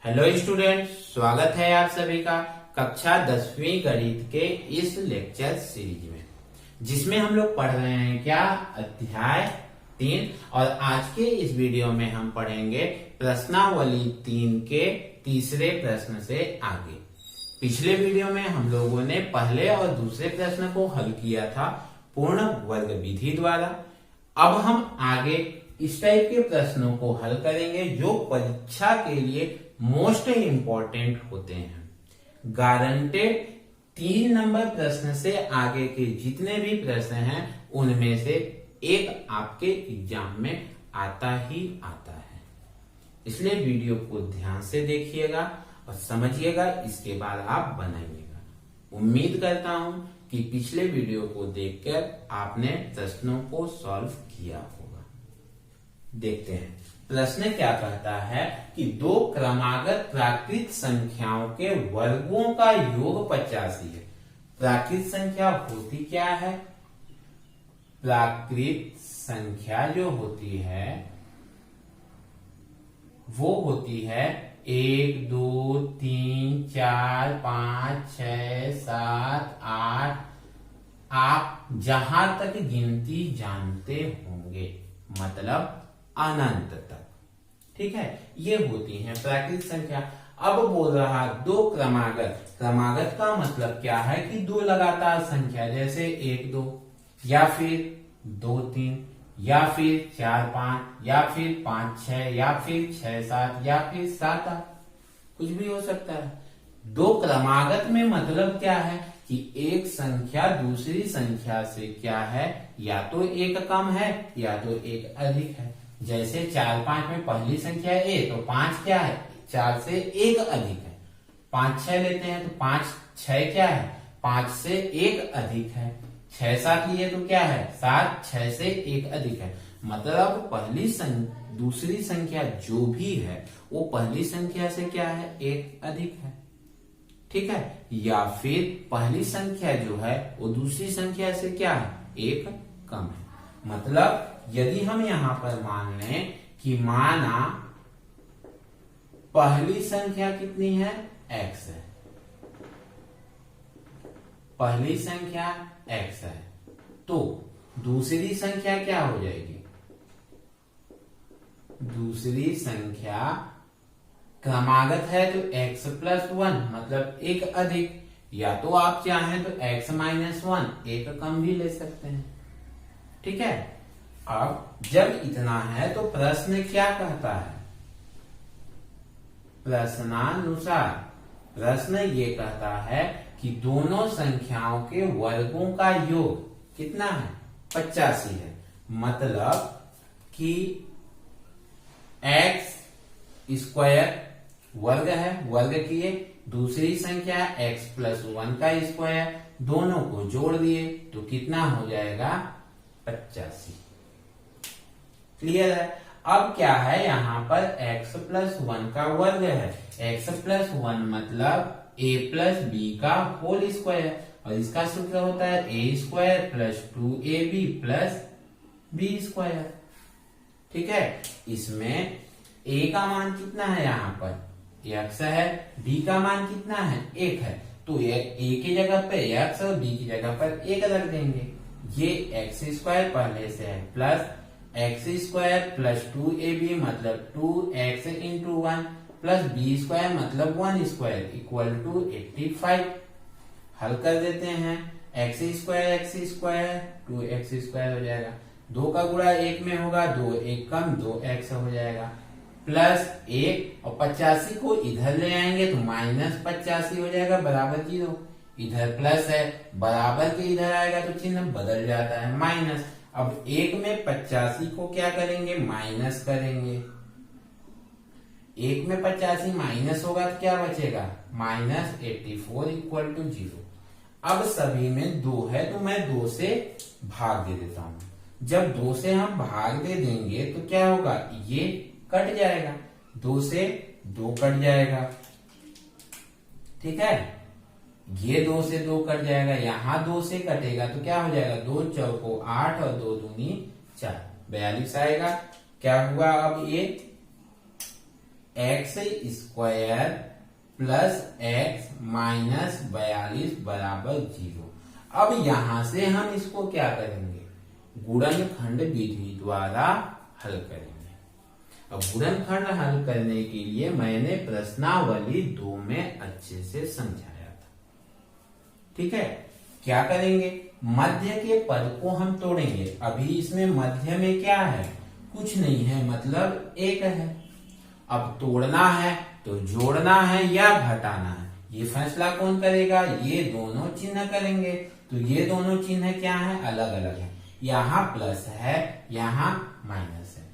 Hello student, स्वागत है आप सभी का कक्षा 10वीं गणित के इस लेक्चर सीरीज में, जिसमें हम लोग पढ़ रहे हैं क्या अध्याय 3। और आज के इस वीडियो में हम पढ़ेंगे प्रश्नावली 3 के तीसरे प्रश्न से आगे। पिछले वीडियो में हम लोगों ने पहले और दूसरे प्रश्न को हल किया था पूर्ण वर्ग विधि द्वारा। अब हम आगे इस टाइप के प्रश्नों को हल करेंगे जो परीक्षा के लिए मोस्ट इंपॉर्टेंट होते हैं। गारंटेड 3 नंबर प्रश्न से आगे के जितने भी प्रश्न हैं उनमें से एक आपके एग्जाम में आता ही आता है। इसलिए वीडियो को ध्यान से देखिएगा और समझिएगा, इसके बाद आप बनाइएगा। उम्मीद करता हूं कि पिछले वीडियो को देखकर आपने प्रश्नों को सॉल्व किया होगा। देखते हैं प्रश्न क्या कहता है कि दो क्रमागत प्राकृत संख्याओं के वर्गों का योग 85 है। प्राकृत संख्या होती क्या है? प्राकृत संख्या जो होती है वो होती है 1 2 3 4 5 6 7 8। आप जहां तक गिनती जानते होंगे, मतलब अनंत तक। ठीक है, ये होती है प्राकृत संख्या। अब बोल रहा दो क्रमागत। क्रमागत का मतलब क्या है कि दो लगातार संख्या, जैसे 1 2 या फिर 2 3 या फिर 4 5 या फिर 5 6 या फिर 6 7 या फिर 7 8, कुछ भी हो सकता है। दो क्रमागत में मतलब क्या है कि एक संख्या दूसरी संख्या से क्या है, या तो एक कम है या तो एक अधिक है। जैसे 4 5 में पहली संख्या ए, तो 5 क्या है, 4 से एक अधिक है। 5 6 लेते हैं तो 5 6 क्या है, 5 से एक अधिक है। 6 7 लिए तो क्या है, 7 6 से एक अधिक है। मतलब दूसरी संख्या जो भी है वो पहली संख्या से क्या है, एक अधिक है। ठीक है, या फिर पहली संख्या जो है वो दूसरी संख्या से क्या है, एक कम है। मतलब यदि हम यहां पर मान लें कि माना पहली संख्या कितनी है, x है। पहली संख्या x है, तो दूसरी संख्या क्या हो जाएगी? दूसरी संख्या क्रमागत है तो x + 1, मतलब एक अधिक, या तो आप चाहें तो x - 1 एक कम भी ले सकते हैं। ठीक है, अब जब इतना है तो प्रश्न क्या कहता है? प्रश्नानुसार प्रश्न ये कहता है कि दोनों संख्याओं के वर्गों का योग कितना है, 85 है। मतलब कि x² वर्ग है, वर्ग किए, दूसरी संख्या x + 1 का स्क्वायर, दोनों को जोड़ दिए तो कितना हो जाएगा, 85। क्लियर है? अब क्या है, यहाँ पर x + 1 का वर्ग है। x + 1 मतलब a + b का होल स्क्वायर, और इसका सूत्र होता है a² + 2ab + b²। ठीक है, इसमें a का मान कितना है, यहाँ पर x है, b का मान कितना है, 1 है, तो a की जगह पे x और b की जगह पर 1 रख देंगे। ये x² पहले से है, प्लस x² + 2ab मतलब 2x × 1 प्लस b² मतलब 1² इक्वल टू 85। हल कर देते हैं, x² 2x² हो जाएगा, 2 का गुणा 1 में होगा, 2 1 कम 2x हो जाएगा, प्लस 1 और 85 को इधर ले आएंगे तो -85 हो जाएगा, बराबर 0। इधर प्लस है, बराबर के इधर आएगा तो चिन्ह बदल जाता है, माइनस। अब 1 में 85 को क्या करेंगे, माइनस करेंगे। 1 में 85 माइनस होगा तो क्या बचेगा, -84 इक्वल टू 0। अब सभी में 2 है तो मैं 2 से भाग दे देता हूं। जब 2 से हम भाग दे देंगे तो क्या होगा, ये कट जाएगा, 2 से 2 कट जाएगा। ठीक है, ये 2 से 2 कट जाएगा, यहां 2 से कटेगा तो क्या हो जाएगा, 2 चौको 8 और 2 दूनी 4, 42 आएगा। क्या हुआ, अब ये x square plus x minus 42 बराबर 0। अब यहां से हम इसको क्या करेंगे, गुणनखंड विधि द्वारा हल करेंगे। अब गुणनखंड हल करने के लिए मैंने प्रश्नावली 2 में अच्छे से समझाया था। ठीक है, क्या करेंगे, मध्य के पद को हम तोड़ेंगे। अभी इसमें मध्य में क्या है, कुछ नहीं है, मतलब 1 है। अब तोड़ना है तो जोड़ना है या घटाना है, ये फैसला कौन करेगा, ये दोनों चिन्ह करेंगे। तो ये दोनों चिन्ह क्या है, अलग अलग है। यहाँ प्लस है, यहाँ माइनस है।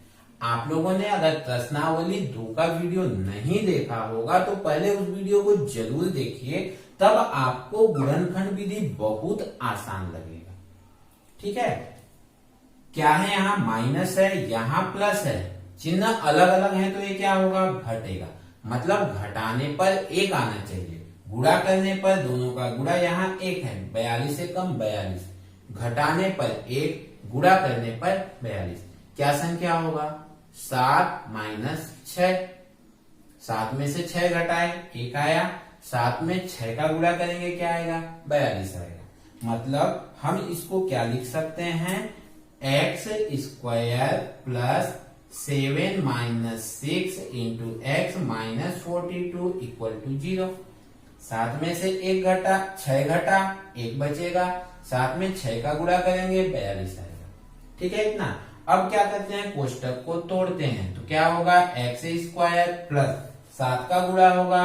आप लोगों ने अगर प्रश्नावली 2 का वीडियो नहीं देखा होगा तो पहले उस वीडियो को जरूर देखिए, तब आपको गुणनखंड विधि बहुत आसान लगेगा। ठीक है, क्या है, यहाँ माइनस है, यहाँ प्लस है, चिन्ह अलग अलग है तो ये क्या होगा, घटेगा। मतलब घटाने पर 1 आना चाहिए, गुणा करने पर दोनों का गुणा, यहाँ 1 है, 42 से कम 42, घटाने पर 1, गुणा करने पर 42, क्या संख्या होगा, 7 माइनस 6। 7 में से 6 घटाए 1 आया, 7 में 6 का गुणा करेंगे क्या आएगा, 42 आएगा। मतलब हम इसको क्या लिख सकते हैं, x square plus 7 minus 6 into x minus 42 equal to 0। 7 में से 1 घटा, 6 घटा, 1 बचेगा, 7 में 6 का गुणा करेंगे 42 आएगा। ठीक है, इतना। अब क्या करते हैं, कोष्टक को तोड़ते हैं तो क्या होगा, एक्स स्क्वायर प्लस 7 का गुणा होगा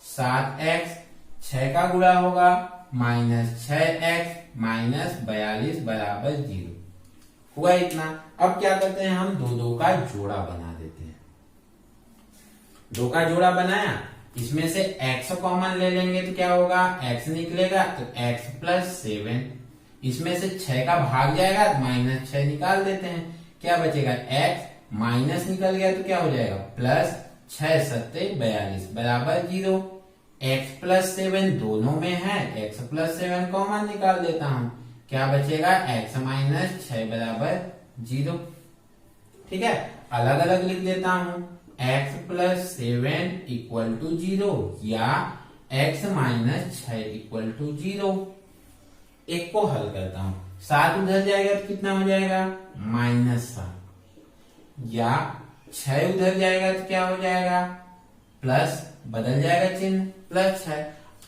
7x, 6 का गुणा होगा माइनस 6x माइनस 42 बराबर 0 हुआ, इतना। अब क्या करते हैं, हम दो का जोड़ा बना देते हैं। 2 का जोड़ा बनाया, इसमें से x कॉमन ले लेंगे तो क्या होगा, x निकलेगा तो x प्लस 7, इसमें से 6 का भाग जाएगा तो माइनस 6 निकाल देते हैं, क्या बचेगा, x माइनस निकल गया तो क्या हो जाएगा, प्लस 6 सत्ते 42 बराबर 0। x प्लस 7 दोनों में है, x प्लस 7 कॉमन निकाल देता हूं, क्या बचेगा, x माइनस 6 बराबर 0। ठीक है, अलग अलग लिख देता हूं, x प्लस 7 इक्वल टू 0 या x माइनस 6 इक्वल टू 0। एक को हल करता हूं, 7 उधर जाएगा तो कितना हो जाएगा, माइनस 7, या 6 उधर जाएगा तो क्या हो जाएगा, प्लस, बदल जाएगा चिन्ह, प्लस 6।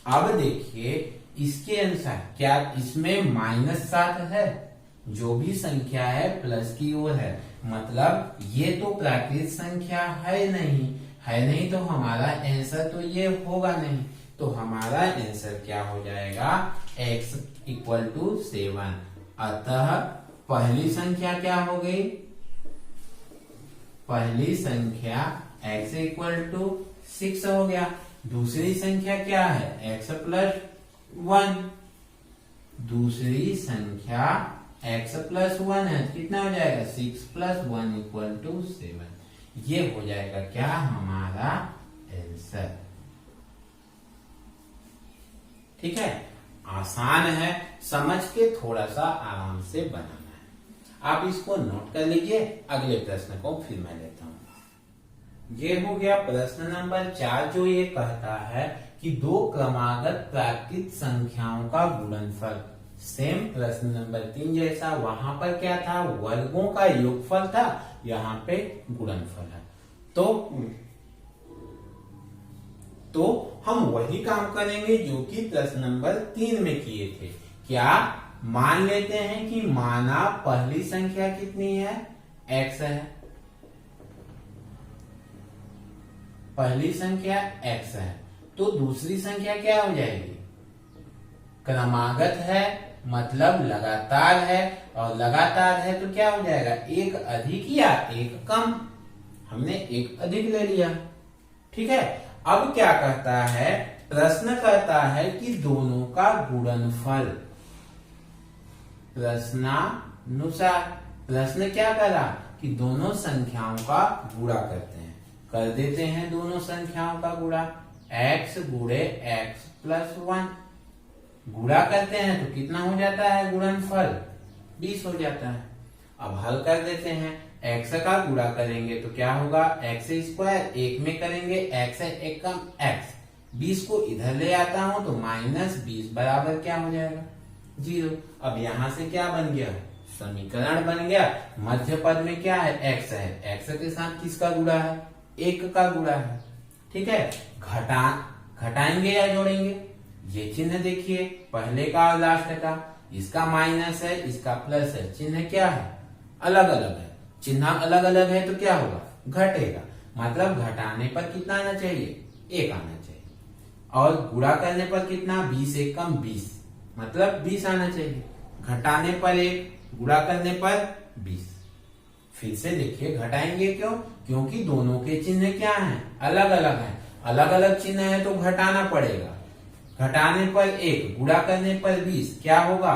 अब देखिए इसके अनुसार क्या इसमें माइनस 7 है, जो भी संख्या है प्लस की ओर है, मतलब ये तो प्राकृत संख्या है नहीं तो हमारा आंसर तो ये होगा नहीं। तो हमारा आंसर क्या हो जाएगा, x इक्वल टू 7। अतः पहली संख्या क्या हो गई, पहली संख्या x इक्वल टू 6 हो गया। दूसरी संख्या क्या है, x प्लस 1, दूसरी संख्या x प्लस 1 है, कितना हो जाएगा, 6 प्लस 1 इक्वल टू 7। ये हो जाएगा क्या, हमारा आंसर। ठीक है, आसान है, समझ के थोड़ा सा आराम से बनाना है। आप इसको नोट कर लीजिए, अगले प्रश्न को फिर मैं लेता हूं। ये हो गया प्रश्न नंबर 4, जो ये कहता है कि 2 क्रमागत प्राकृत संख्याओं का गुणनफल। सेम प्रश्न नंबर 3 जैसा, वहां पर क्या था, वर्गों का योगफल था, यहाँ पे गुणनफल है। तो हम वही काम करेंगे जो कि प्रश्न नंबर 3 में किए थे। क्या, मान लेते हैं कि माना पहली संख्या कितनी है, x है, पहली संख्या x है, तो दूसरी संख्या क्या हो जाएगी, क्रमागत है, मतलब लगातार है, और लगातार है तो क्या हो जाएगा, एक अधिक या एक कम, हमने एक अधिक ले लिया। ठीक है, अब क्या कहता है, प्रश्न कहता है कि दोनों का गुणनफल। प्रश्नानुसार प्रश्न क्या करा कि दोनों संख्याओं का गुणा करते हैं, कर देते हैं दोनों संख्याओं का गुणा, x गुणे x प्लस 1, गुणा करते हैं तो कितना हो जाता है गुणनफल, 20 हो जाता है। अब हल कर देते हैं, एक्स का गुणा करेंगे तो क्या होगा, एक्स स्क्वायर, एक में करेंगे एक्स है एक कम एक्स, 20 को इधर ले आता हूं तो -20 बराबर क्या हो जाएगा, 0। अब यहां से क्या बन गया, समीकरण बन गया। मध्य पद में क्या है, एक्स है, एक्स के साथ किसका गुणा है, 1 का गुणा है। ठीक है, घटाएंगे या जोड़ेंगे, ये चिन्ह देखिए पहले का और लास्ट का, इसका माइनस है इसका प्लस है, चिन्ह क्या है, अलग अलग है। चिन्ह अलग अलग है तो क्या होगा, घटेगा, मतलब घटाने पर कितना आना चाहिए, 1 आना चाहिए। और गुणा करने पर कितना, 20 एक कम 20, मतलब 20 आना चाहिए। घटाने पर 1, गुणा करने पर 20। फिर से देखिए घटाएंगे क्यों, क्योंकि दोनों के चिन्ह क्या हैं, अलग अलग हैं। अलग अलग चिन्ह है तो घटाना पड़ेगा। घटाने पर 1, गुणा करने पर 20, क्या होगा,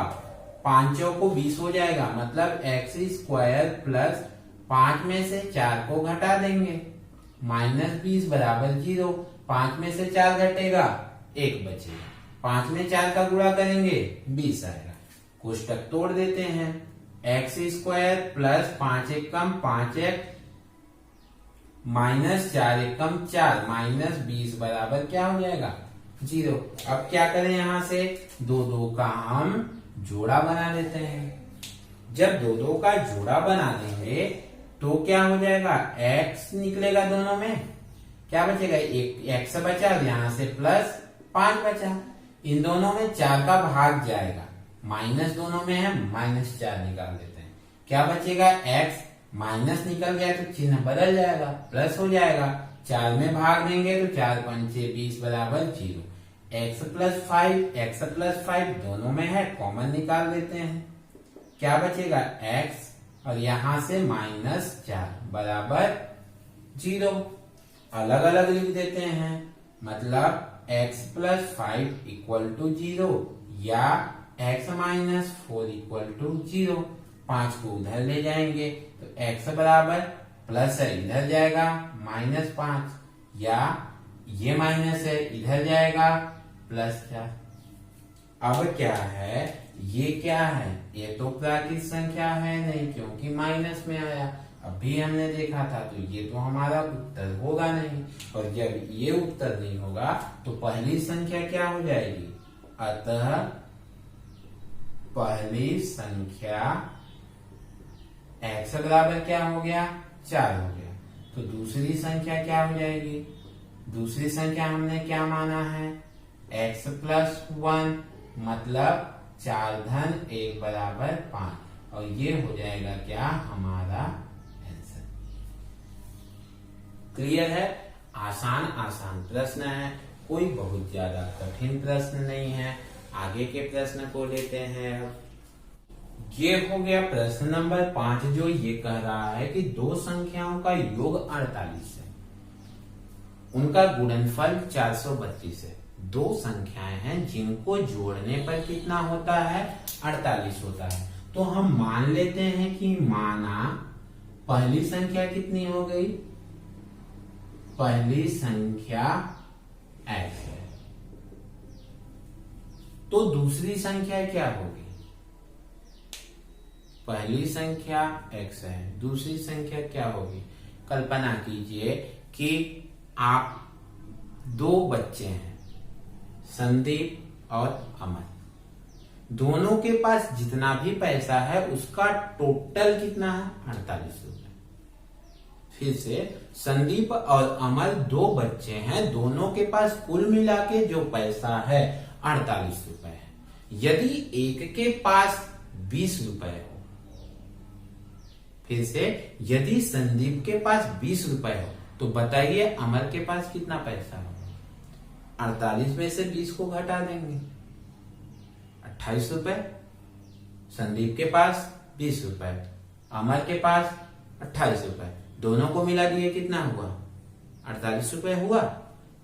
5 को 20 हो जाएगा, मतलब एक्स स्क्वायर प्लस 5 में से 4 को घटा देंगे, -20 बराबर 0। 5 में से 4 घटेगा, 1 बचेगा। 5 में 4 का गुणा करेंगे 20 आएगा। कोष्टक तोड़ देते हैं, एक्स स्क्वायर प्लस 5 एक कम 5x -4 एक कम 4, -20 बराबर क्या हो जाएगा, 0। अब क्या करें, यहां से 2 का हम जोड़ा बना लेते हैं। जब 2 का जोड़ा बना देंगे तो क्या हो जाएगा, x निकलेगा दोनों में, क्या बचेगा, एक x बचा, यहां से +5 बचा। इन दोनों में 4 का भाग जाएगा, माइनस दोनों में है, -4 निकाल देते हैं, क्या बचेगा, x माइनस निकल गया तो चिन्ह बदल जाएगा, प्लस हो जाएगा। 4 में भाग देंगे तो 4 पंचे 20 बराबर 0। x + 5 दोनों में है, कॉमन निकाल देते हैं, क्या बचेगा, x और यहां से -4 बराबर 0। अलग अलग लिख देते हैं, मतलब x + 5 = 0 या x - 4 = 0। 5 को उधर ले जाएंगे तो x बराबर प्लस है इधर जाएगा -5, या ये माइनस है इधर जाएगा +4। अब क्या है, ये क्या है, ये तो प्राकृत संख्या है नहीं, क्योंकि माइनस में आया। अभी हमने देखा था, तो ये तो हमारा उत्तर होगा नहीं, और जब ये उत्तर नहीं होगा तो पहली संख्या क्या हो जाएगी, अतः पहली संख्या x बराबर क्या हो गया, 4 हो गया। तो दूसरी संख्या क्या हो जाएगी, दूसरी संख्या हमने क्या माना है, x + 1, मतलब 4 धन 1 बराबर 5, और ये हो जाएगा क्या, हमारा आंसर। क्लियर है, आसान प्रश्न है, कोई बहुत ज्यादा कठिन प्रश्न नहीं है। आगे के प्रश्न को लेते हैं। अब ये हो गया प्रश्न नंबर 5, जो ये कह रहा है कि दो संख्याओं का योग 48 है, उनका गुणनफल 432 है। दो संख्याएं हैं जिनको जोड़ने पर कितना होता है, 48 होता है। तो हम मान लेते हैं कि माना पहली संख्या कितनी हो गई, पहली संख्या x है, तो दूसरी संख्या क्या होगी, पहली संख्या x है, दूसरी संख्या क्या होगी। कल्पना कीजिए कि आप दो बच्चे हैं, संदीप और अमन, दोनों के पास जितना भी पैसा है उसका टोटल कितना है, 48 रुपए। फिर से संदीप और अमर दो बच्चे हैं, दोनों के पास कुल मिला के जो पैसा है 48 रुपए है। यदि एक के पास 20 रुपए हो, फिर से यदि संदीप के पास 20 रुपए हो, तो बताइए अमर के पास कितना पैसा होगा। 48 में से 20 को घटा देंगे, 28 रुपए। संदीप के पास 20 रुपए, अमर के पास 28 रुपए, दोनों को मिला दिए कितना हुआ, 48 रुपए हुआ।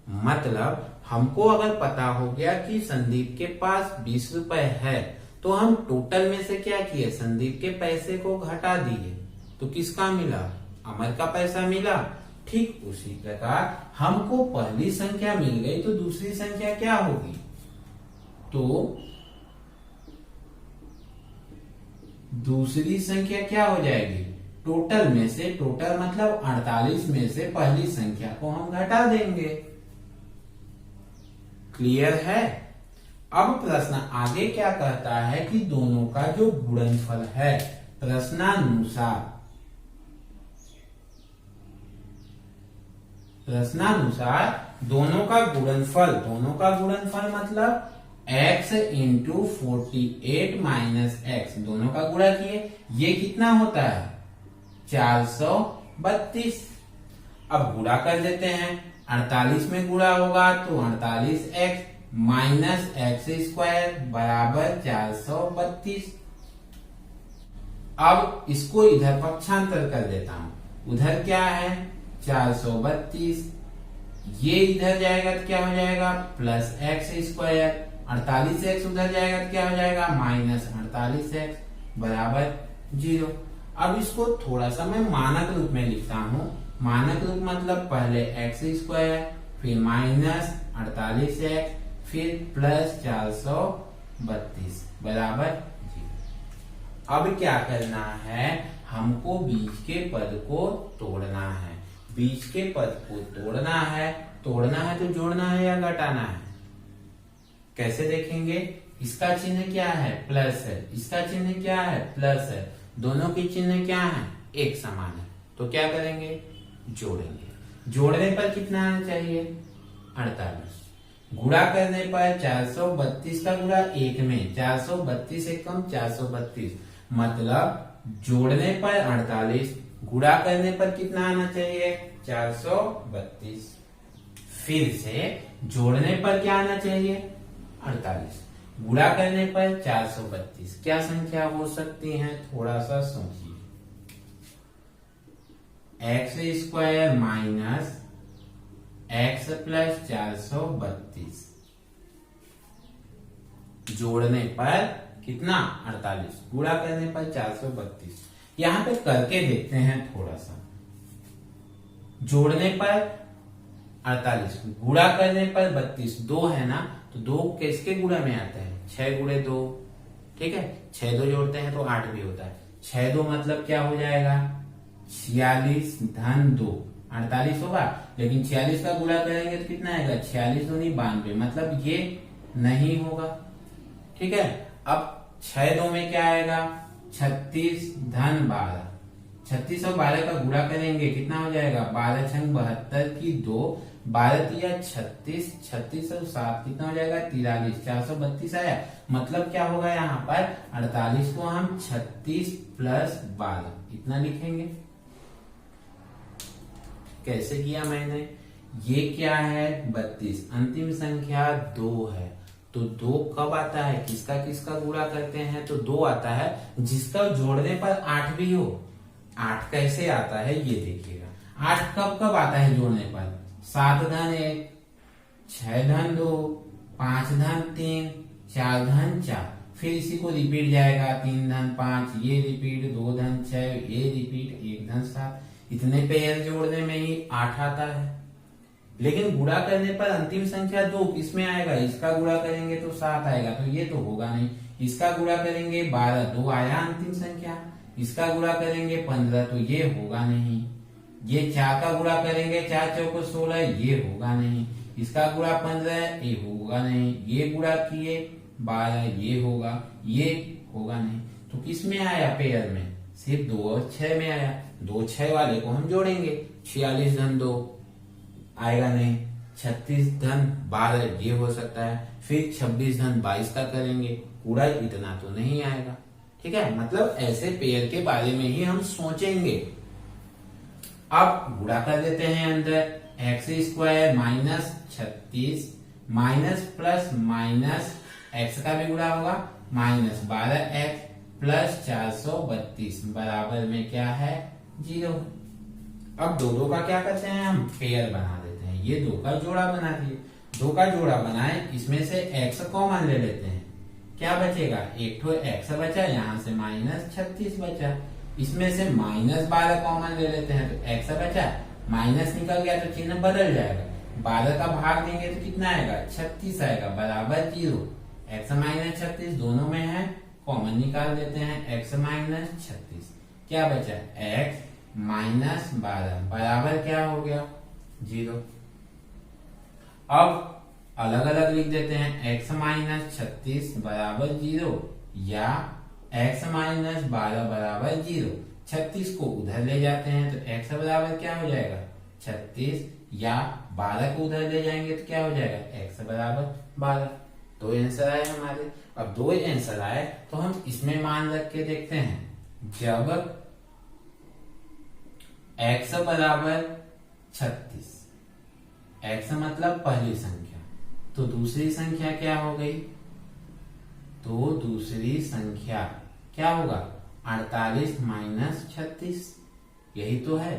मतलब हमको अगर पता हो गया कि संदीप के पास 20 रुपए है, तो हम टोटल में से क्या किए, संदीप के पैसे को घटा दिए, तो किसका मिला, अमर का पैसा मिला। ठीक उसी प्रकार हमको पहली संख्या मिल गई, तो दूसरी संख्या क्या होगी, तो दूसरी संख्या क्या हो जाएगी, टोटल में से, टोटल मतलब 48 में से पहली संख्या को हम घटा देंगे। क्लियर है? अब प्रश्न आगे क्या कहता है कि दोनों का जो गुणनफल है, प्रश्नानुसार दोनों का गुणनफल मतलब x इंटू 48 माइनस एक्स, दोनों का गुणा किए, ये कितना होता है 432। अब गुणा कर देते हैं, 48 में गुणा होगा तो 48x माइनस एक्स स्क्वायर बराबर 432। अब इसको इधर पक्षांतर कर देता हूं, उधर क्या है 432, ये इधर जाएगा तो क्या हो जाएगा प्लस एक्स स्क्वायर, 48x उधर जाएगा तो क्या हो जाएगा माइनस 48x बराबर 0। अब इसको थोड़ा सा मैं मानक रूप में लिखता हूं। मानक रूप मतलब पहले एक्स स्क्वायर, फिर माइनस 48x, फिर प्लस 432 बराबर 0। अब क्या करना है, हमको बीच के पद को तोड़ना है। बीच के पद को तोड़ना है तो जोड़ना है या घटाना है? कैसे देखेंगे? इसका चिन्ह क्या है प्लस है, इसका चिन्ह क्या है प्लस है, दोनों के चिन्ह क्या है एक समान है, तो क्या करेंगे जोड़ेंगे। जोड़ने पर कितना आना चाहिए 48। गुणा करने पर 432 का गुणा 1 में, 432 से कम 432, मतलब जोड़ने पर 48, गुणा करने पर कितना आना चाहिए 432। फिर से जोड़ने पर क्या आना चाहिए 48, गुणा करने पर 432। क्या संख्या हो सकती है थोड़ा सा सोचिए, x square minus x plus 432, जोड़ने पर कितना 48, गुणा करने पर 432। यहां पे करके देखते हैं थोड़ा सा। जोड़ने पर 48, गुणा करने पर 32, 2 है ना, तो 2 किसके गुणा में आता है 6 गुणे 2, ठीक है, 6 2 जोड़ते हैं तो 8 भी होता है। 6 2 मतलब क्या हो जाएगा 46 धन 2, 48 होगा, लेकिन 46 का गुणा करेंगे तो कितना आएगा 46 दूनी 92, मतलब ये नहीं होगा, ठीक है। अब 6 2 में क्या आएगा 36 धन 12, 36 और 12 का गुणा करेंगे कितना हो जाएगा 12 छंग 72 की 2, 12 तिया 36, 36 और 7 कितना हो जाएगा 43, 432 आया। मतलब क्या होगा यहाँ पर 48 को हम 36 प्लस 12 इतना लिखेंगे। कैसे किया मैंने, ये क्या है 32, अंतिम संख्या 2 है, तो 2 कब आता है, किसका किसका गुणा करते हैं तो 2 आता है, जिसका जोड़ने पर 8 भी हो। 8 कैसे आता है ये देखिएगा, 8 कब कब आता है जोड़ने पर 7 धन 1, 6 धन 2, 5 धन 3, 4 धन 4, फिर इसी को रिपीट जाएगा 3 धन 5, ये रिपीट 2 धन 6, ये रिपीट 1 धन 7, इतने पेयर जोड़ने में ही 8 आता है। लेकिन गुणा करने पर अंतिम संख्या 2 किसमें आएगा, इसका गुणा करेंगे तो 7 आएगा, तो ये तो होगा नहीं। इसका गुणा करेंगे 12, 2 आया अंतिम संख्या, इसका गुणा करेंगे 15 तो ये होगा नहीं। ये 4 का गुणा करेंगे 4 चौको 16, ये होगा नहीं। इसका गुणा 15, ये होगा नहीं। ये गुणा किए 12, ये होगा, ये होगा नहीं। तो किस में आया पेयर में, सिर्फ 2 और 6 में आया। 2 6 वाले को हम जोड़ेंगे, 46 धन 2 आएगा नहीं, 36 धन 12 ये हो सकता है, फिर 26 धन 22 का करेंगे, पूरा इतना तो नहीं आएगा, ठीक है। मतलब ऐसे पेयर के बारे में ही हम सोचेंगे। अब गुणा कर देते हैं अंदर, x square minus 36 minus plus minus x का भी गुणा होगा माइनस 12x प्लस 432 बराबर में क्या है 0। अब 2 का क्या करते हैं हम पेयर बना देते हैं, ये 2 का जोड़ा बना दिए। 2 का जोड़ा बनाए, इसमें से x कॉमन ले लेते हैं, क्या बचेगा एक ठो x बचा, यहाँ से माइनस 36 बचा, इसमें से माइनस 12 कॉमन ले लेते हैं तो x बचा, माइनस निकल गया तो चिन्ह बदल जाएगा, 12 का भाग देंगे तो कितना आएगा 36 आएगा बराबर 0। x माइनस 36 दोनों में है, कॉमन निकाल देते हैं, x माइनस 36 क्या बचा, x माइनस 12 बराबर क्या हो गया, 0। अब अलग अलग लिख देते हैं, x माइनस 36 बराबर 0 या x माइनस 12 बराबर 0। 36 को उधर ले जाते हैं तो x बराबर क्या हो जाएगा, 36, या 12 को उधर ले जाएंगे तो क्या हो जाएगा, x बराबर 12। दो आंसर आए हमारे। अब दो आंसर आए तो हम इसमें मान रख के देखते हैं। जब x बराबर 36, x मतलब पहली संख्या, तो दूसरी संख्या क्या हो गई, तो दूसरी संख्या क्या होगा, 48 माइनस 36, यही तो है।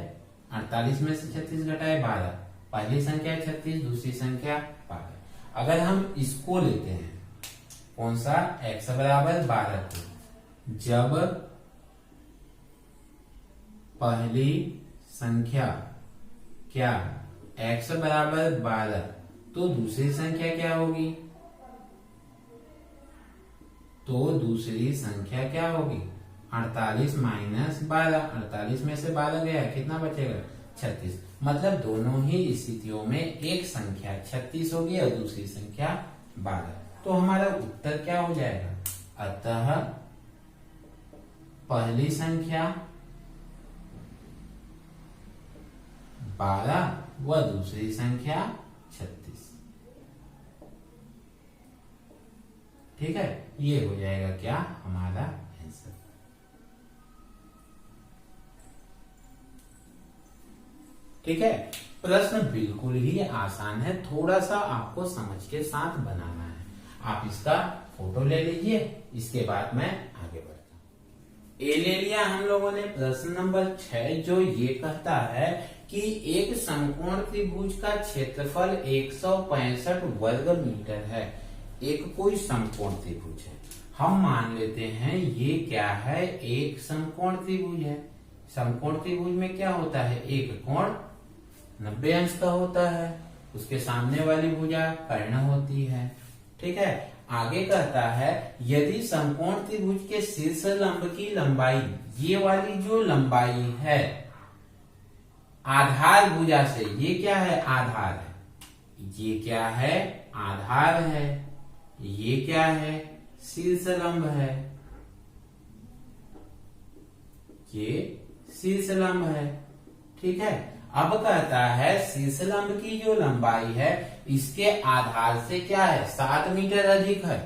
48 में से 36 घटाए 12, पहली संख्या 36, दूसरी संख्या 12। अगर हम इसको लेते हैं, कौन सा, x बराबर 12 को, जब पहली संख्या क्या, x बराबर 12, तो दूसरी संख्या क्या होगी, तो दूसरी संख्या क्या होगी, 48 माइनस 12, 48 में से 12 गया, कितना बचेगा, 36। मतलब दोनों ही स्थितियों में एक संख्या 36 होगी और दूसरी संख्या 12। तो हमारा उत्तर क्या हो जाएगा, अतः पहली संख्या 12 व दूसरी संख्या 36। ठीक है, ये हो जाएगा क्या हमारा आंसर। ठीक है, प्रश्न बिल्कुल ही आसान है, थोड़ा सा आपको समझ के साथ बनाना है। आप इसका फोटो ले लीजिए, इसके बाद मैं आगे बढ़ता हूं। ए ले लिया हम लोगों ने। प्रश्न नंबर 6 जो ये कहता है कि एक समकोण त्रिभुज का क्षेत्रफल 165 वर्ग मीटर है। एक कोई समकोण त्रिभुज है, हम मान लेते हैं ये क्या है, एक समकोण त्रिभुज है। समकोण त्रिभुज में क्या होता है, एक कोण 90 अंश का होता है, उसके सामने वाली भुजा कर्ण होती है। ठीक है, आगे कहता है यदि समकोण त्रिभुज के शीर्ष लंब की लंबाई, ये वाली जो लंबाई है आधार भुजा से, ये क्या है, आधार है, ये क्या है, आधार है, ये क्या है, शीर्ष लंब है, ये शीर्ष लंब है। ठीक है, अब कहता है शीर्ष लंब की जो लंबाई है इसके आधार से क्या है, 7 मीटर अधिक है।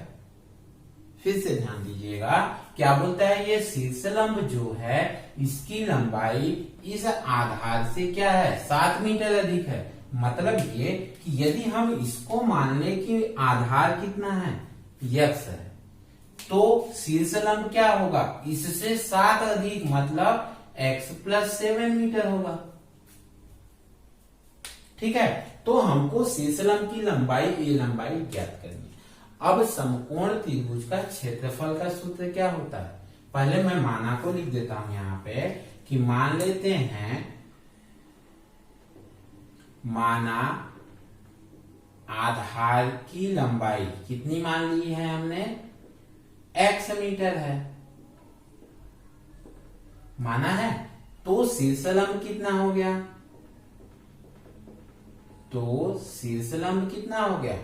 फिर से ध्यान दीजिएगा, क्या बोलता है, ये शीर्ष लंब जो है इसकी लंबाई इस आधार से क्या है, 7 मीटर अधिक है। मतलब ये कि यदि हम इसको मान ले कि आधार कितना है, x है, तो शीर्ष लंब क्या होगा, इससे 7 अधिक, मतलब x + 7 मीटर होगा। ठीक है, तो हमको शीर्ष लंब की लंबाई, ये लंबाई ज्ञात करनी है। अब समकोण त्रिभुज का क्षेत्रफल का सूत्र क्या होता है, पहले मैं माना को लिख देता हूं यहाँ पे कि मान लेते हैं, माना आधार की लंबाई कितनी मान ली है हमने, x मीटर है, माना है, तो शीर्ष लंब कितना हो गया, तो शीर्ष लंब कितना हो गया,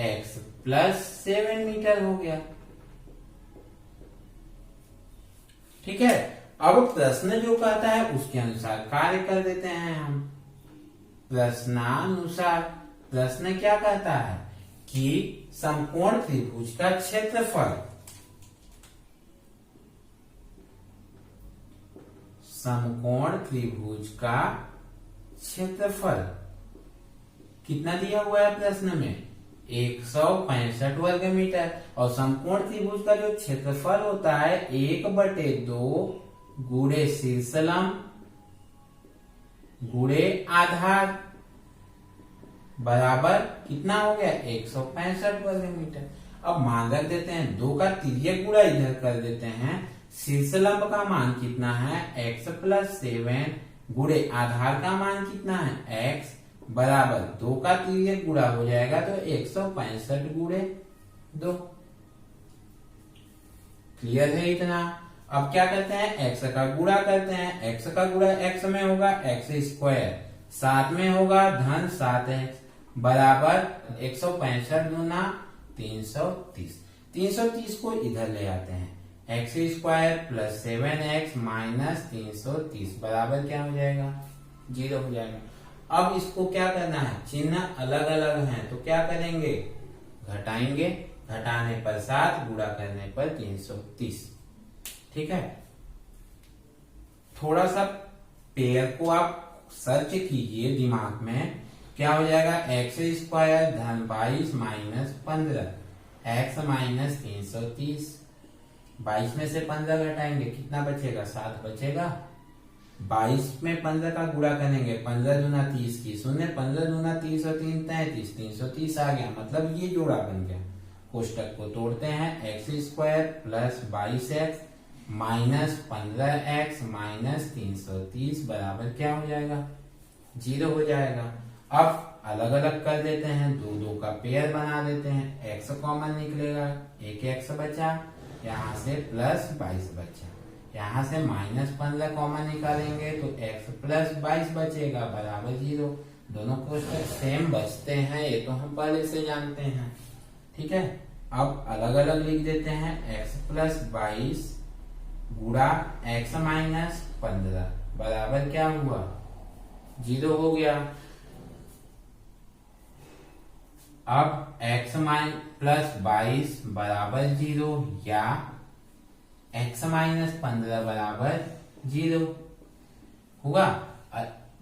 x + 7 मीटर हो गया। ठीक है, अब प्रश्न जो कहता है उसके अनुसार कार्य कर देते हैं हम। प्रश्नानुसार प्रश्न क्या कहता है कि समकोण त्रिभुज का क्षेत्रफल, समकोण त्रिभुज का क्षेत्रफल कितना दिया हुआ है प्रश्न में, 165 वर्ग मीटर। और समकोण त्रिभुज का जो क्षेत्रफल होता है 1/2 गुणे शीर्ष लंब गुणे आधार बराबर कितना हो गया, 165 वर्ग मीटर। अब मान रख देते हैं, 2 का तिर्यक गुणा इधर कर देते हैं। शीर्ष लंब का मान कितना है, x + 7 गुणे आधार का मान कितना है, x बराबर 2 का तिर्यक गुणा हो जाएगा तो 165 गुणे 2। क्लियर है इतना। अब क्या करते हैं, x का गुणा करते हैं। x का गुणा x में होगा x स्क्वायर, 7 में होगा धन 7x बराबर 165 दूना 330। 330 को इधर ले आते हैं, x square plus 7x minus 330 बराबर क्या हो जाएगा, 0 हो जाएगा। अब इसको क्या करना है, चिन्ह अलग अलग हैं तो क्या करेंगे, घटाएंगे, घटाने पर 7 गुणा करने पर 330। ठीक है, थोड़ा सा पेयर को आप सर्च कीजिए दिमाग में, क्या हो जाएगा, एक्स स्क्वायर धन 22 माइनस 15 x माइनस 330। 22 में से 15 घटाएंगे कितना बचेगा, 7 बचेगा। 22 में 15 का गुणा करेंगे, 15 दूना 30 की शून्य, 15 दूना 30 और 3 33, 330 आ गया, मतलब ये जोड़ा बन गया। कोष्टक को तोड़ते हैं, x square plus 22x minus 15x minus 330 बराबर क्या हो जाएगा, 0 हो जाएगा। अब अलग अलग कर देते हैं, दो दो का पेयर बना देते हैं, x कॉमन निकलेगा, एक x बचा, यहाँ से प्लस 22 बचा, यहाँ से माइनस 15 कॉमन निकालेंगे तो x प्लस 22 बचेगा बराबर 0। दोनों कोष्टक सेम बचते हैं, ये तो हम पहले से जानते हैं। ठीक है, अब अलग अलग लिख देते हैं, x प्लस 22 गुणा x माइनस 15 बराबर क्या हुआ, 0 हो गया। अब x प्लस 22 बराबर 0 या x माइनस 15 बराबर 0 हुआ।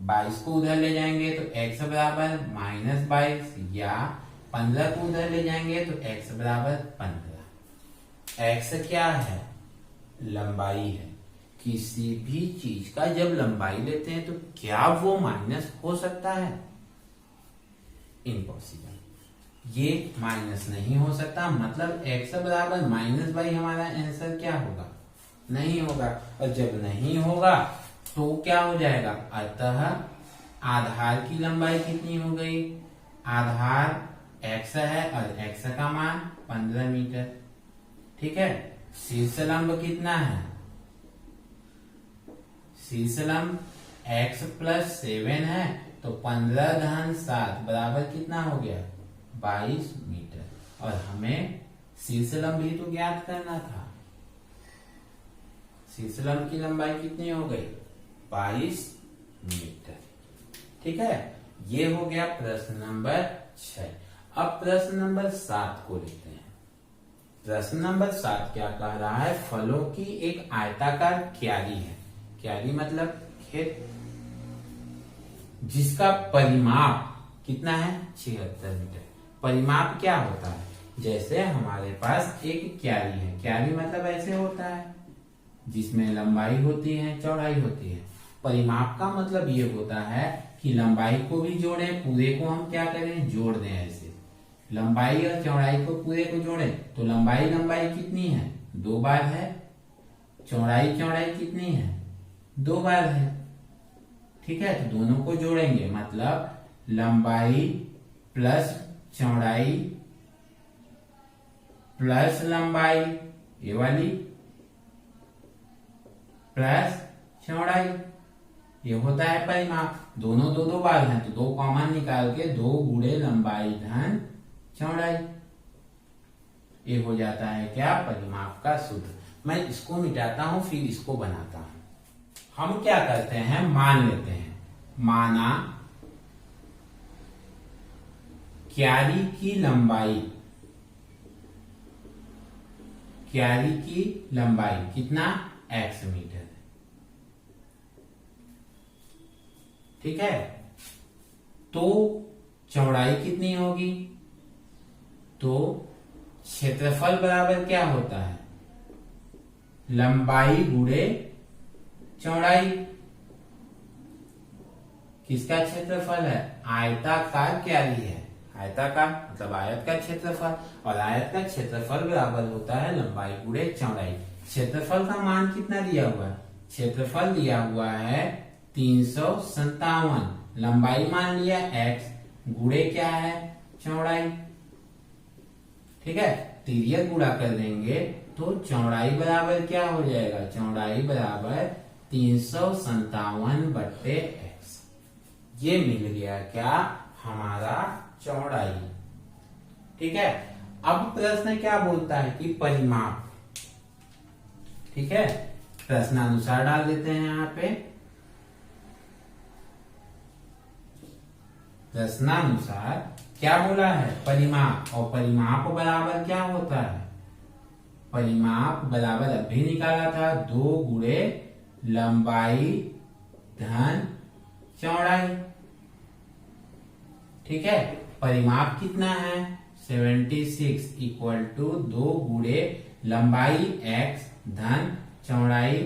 22 को उधर ले जाएंगे तो x बराबर माइनस 22 या 15 को उधर ले जाएंगे तो x बराबर 15। x क्या है, लंबाई है। किसी भी चीज का जब लंबाई लेते हैं तो क्या वो माइनस हो सकता है, इम्पॉसिबल, ये माइनस नहीं हो सकता। मतलब x बराबर माइनस बाई हमारा आंसर क्या होगा, नहीं होगा। और जब नहीं होगा तो क्या हो जाएगा, अतः आधार की लंबाई कितनी हो गई, आधार x है और x का मान 15 मीटर। ठीक है, शीर्षलंब कितना है, शीर्षलंब x प्लस 7 है तो 15 धन 7 बराबर कितना हो गया, 22 मीटर। और हमें शीर्षलंब भी तो ज्ञात करना था। शीर्षलंब की लंबाई कितनी हो गई, 22 मीटर। ठीक है, ये हो गया प्रश्न नंबर 6। अब प्रश्न नंबर 7 को लेते हैं। प्रश्न नंबर 7 क्या कह रहा है, फलों की एक आयताकार क्यारी है, क्यारी मतलब खेत, जिसका परिमाप कितना है, 76 मीटर। परिमाप क्या होता है, जैसे हमारे पास एक क्यारी है, क्यारी मतलब ऐसे होता है जिसमें लंबाई होती है चौड़ाई होती है। परिमाप का मतलब ये होता है कि लंबाई को भी जोड़े, पूरे को हम क्या करें, जोड़ दें। ऐसे लंबाई और चौड़ाई को पूरे को जोड़े तो लंबाई कितनी है, 2 बार है, चौड़ाई कितनी है, 2 बार है। ठीक है, तो दोनों को जोड़ेंगे, मतलब लंबाई प्लस चौड़ाई प्लस लंबाई ये वाली प्लस चौड़ाई, ये होता है परिमाप। दोनों 2 बार हैं तो 2 कॉमन निकाल के 2 गुणे लंबाई धन चौड़ाई, ये हो जाता है क्या, परिमाप का सूत्र। मैं इसको मिटाता हूं फिर इसको बनाता हूं। हम क्या करते हैं, मान लेते हैं, माना क्यारी की लंबाई कितना, x मीटर है। ठीक है, तो चौड़ाई कितनी होगी, तो क्षेत्रफल बराबर क्या होता है, लंबाई गुणे चौड़ाई। किसका क्षेत्रफल है, आयताकार क्यारी है, आयताकार मतलब आयत का क्षेत्रफल, और आयत का क्षेत्रफल बराबर होता है लंबाई गुणे चौड़ाई। क्षेत्रफल का मान कितना दिया हुआ है, क्षेत्रफल दिया हुआ है 357, लंबाई मान लिया x, गुणे क्या है, चौड़ाई। ठीक है, तिर्यक गुणा कर देंगे तो तो चौड़ाई बराबर क्या हो जाएगा, चौड़ाई बराबर 357/x। ये मिल गया क्या, हमारा चौड़ाई। ठीक है, अब प्रश्न क्या बोलता है कि परिमाप। ठीक है, प्रश्नानुसार डाल देते हैं यहाँ पे। प्रश्नानुसार क्या बोला है, परिमाप, और परिमाप बराबर क्या होता है, परिमाप बराबर अभी निकाला था 2 गुणे लंबाई धन चौड़ाई। ठीक है, परिमाप कितना है 76 इक्वल टू 2 गुणे लंबाई x धन चौड़ाई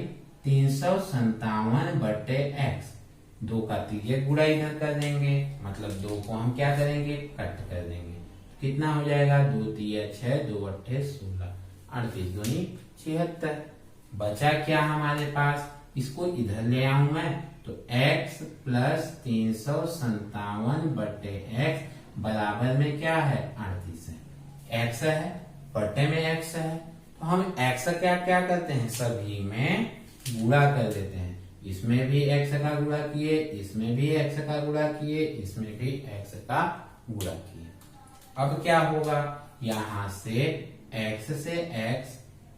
357/x। 2 का तिर्यक गुणा इधर कर देंगे, मतलब 2 को हम क्या करेंगे, कट कर देंगे। कितना हो जाएगा, 2 तिया 6, 2 अट्ठे 16, 38 दूनी 76। बचा क्या हमारे पास, इसको इधर ले आऊं मैं, तो x प्लस 357/x बराबर में क्या है, 38 है। x है, बटे में x है, तो हम x का क्या करते हैं, सभी में गुणा कर देते हैं। इसमें भी x का गुणा किए, इसमें भी x का गुणा किए, इसमें भी x का गुणा किए। अब क्या होगा, यहां से x से x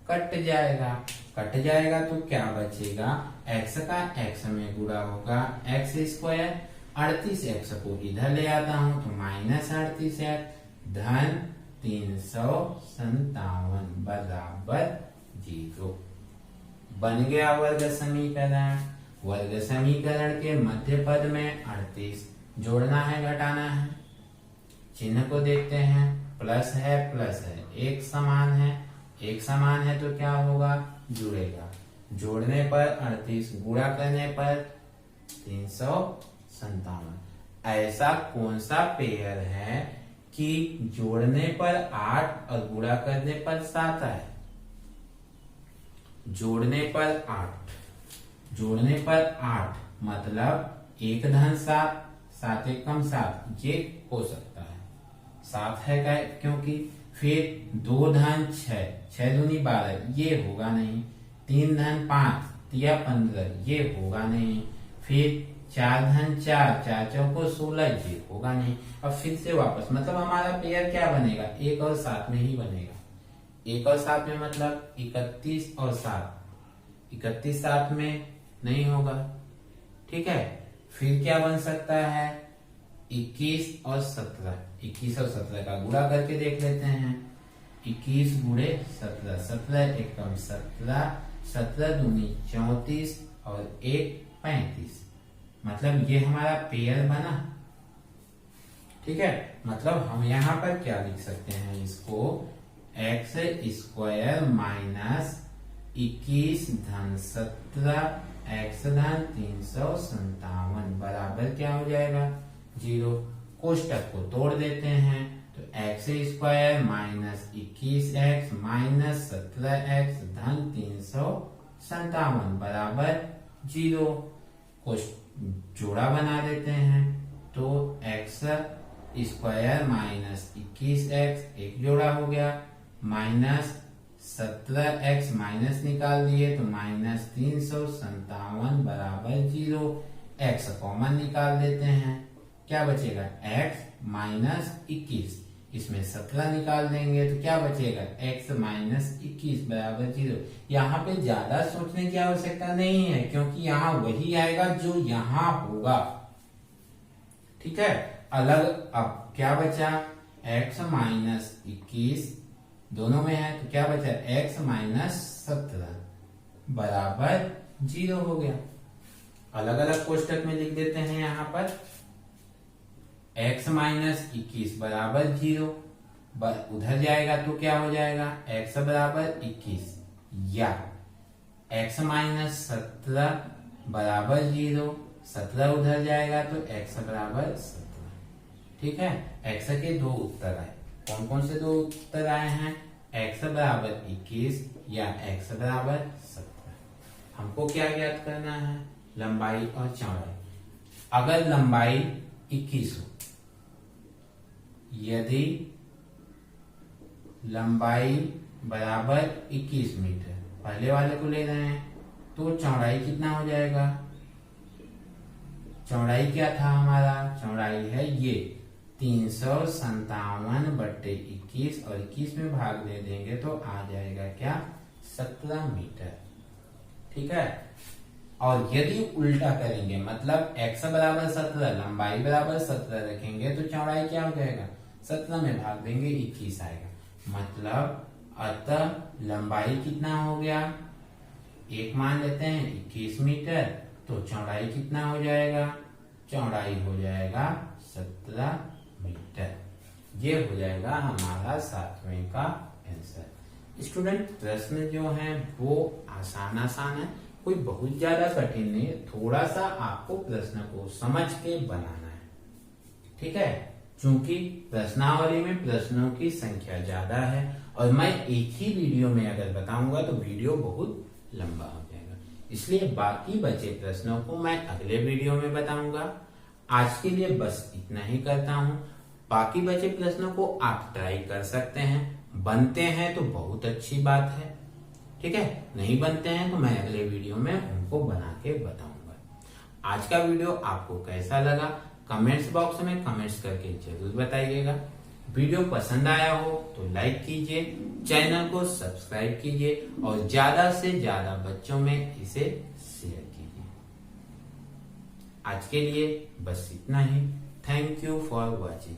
कट जाएगा, कट जाएगा तो क्या बचेगा, x का x में गुणा होगा x स्क्वायर, 38x को इधर ले आता हूं तो -38x धन 357 बराबर 0। बन गया वर्ग समीकरण। वर्ग समीकरण के मध्य पद में 38 जोड़ना है, घटाना है। चिन्ह को देखते हैं, प्लस है, एक समान है, एक समान है तो क्या होगा, जुड़ेगा। जोड़ने पर 38, गुणा करने पर 357। ऐसा कौन सा पेयर है कि जोड़ने पर 8 और गुणा करने पर 7 है। जोड़ने पर 8 मतलब 1 धन 7, 7 एकम 7, ये हो सकता है 7 है क्या, क्योंकि फिर 2 धन 6, 6 दूनी 12, ये होगा नहीं। 3 धन 5 या 15, ये होगा नहीं। फिर 4 धन 4, 4 चौको 16, ये होगा नहीं। अब फिर से वापस, मतलब हमारा पेयर क्या बनेगा, 1 और 7 में ही बनेगा। 1 और 7 में मतलब 31 और 7, 31 7 में नहीं होगा। ठीक है, फिर क्या बन सकता है, 21 और 17, 21 और 17 का गुणा करके देख लेते हैं। 21 गुणे 17, 17 एकम 17, 17 दूनी 34 और 1 35, मतलब ये हमारा पेयर बना। ठीक है, मतलब हम यहाँ पर क्या लिख सकते हैं, इसको x स्क्वायर माइनस 21 धन 17 x धन 357 बराबर क्या हो जाएगा, 0। कोष्टक को तोड़ देते हैं, तो x square minus 21x minus 17x धन 357 बराबर 0। जोड़ा बना देते हैं, तो x स्क्वायर माइनस 21x, एक जोड़ा हो गया, माइनस 17x माइनस निकाल दिए तो माइनस 357 बराबर 0। x कॉमन निकाल देते हैं, क्या बचेगा, x माइनस 21, इसमें 17 निकाल देंगे तो क्या बचेगा, x माइनस 21 बराबर 0। यहाँ पे ज्यादा सोचने की आवश्यकता नहीं है, क्योंकि यहाँ वही आएगा जो यहाँ होगा। ठीक है, अलग अब क्या बचा, x माइनस 21 दोनों में है तो क्या बचा, x माइनस 17 बराबर 0 हो गया। अलग अलग कोष्टक में लिख देते हैं, यहाँ पर x माइनस 21 बराबर 0, उधर जाएगा तो क्या हो जाएगा, x बराबर 21, या x माइनस 17 बराबर 0, 17 उधर जाएगा तो x बराबर 17। ठीक है, x के 2 उत्तर आए। कौन कौन से 2 उत्तर आए हैं, x बराबर 21 या x बराबर 17। हमको क्या ज्ञात करना है, लंबाई और चौड़ाई। अगर लंबाई 21 हो, यदि लंबाई बराबर 21 मीटर, पहले वाले को ले रहे हैं, तो चौड़ाई कितना हो जाएगा, चौड़ाई क्या था हमारा, चौड़ाई है ये 357/21 और 21 में भाग दे देंगे तो आ जाएगा क्या, 17 मीटर। ठीक है। और यदि उल्टा करेंगे, मतलब x बराबर 17, लंबाई बराबर 17 रखेंगे, तो चौड़ाई क्या हो जाएगा, 17 में भाग देंगे 21 आएगा। मतलब अतः लंबाई कितना हो गया, एक मान लेते हैं 21 मीटर, तो चौड़ाई कितना हो जाएगा, चौड़ाई हो जाएगा 17 मीटर। ये हो जाएगा हमारा 7वें का आंसर। स्टूडेंट प्रश्न जो है वो आसान है, कोई बहुत ज्यादा कठिन नहीं है, थोड़ा सा आपको प्रश्न को समझ के बनाना है। ठीक है। चूंकि प्रश्नावली में प्रश्नों की संख्या ज्यादा है और मैं एक ही वीडियो में अगर बताऊंगा तो वीडियो बहुत लंबा हो जाएगा, इसलिए बाकी बचे प्रश्नों को मैं अगले वीडियो में बताऊंगा। आज के लिए बस इतना ही करता हूं, बाकी बचे प्रश्नों को आप ट्राई कर सकते हैं, बनते हैं तो बहुत अच्छी बात है। ठीक है, नहीं बनते हैं तो मैं अगले वीडियो में उनको बना के बताऊंगा। आज का वीडियो आपको कैसा लगा कमेंट्स बॉक्स में कमेंट्स करके जरूर बताइएगा। वीडियो पसंद आया हो तो लाइक कीजिए, चैनल को सब्सक्राइब कीजिए और ज्यादा से ज्यादा बच्चों में इसे शेयर कीजिए। आज के लिए बस इतना ही। Thank you for watching.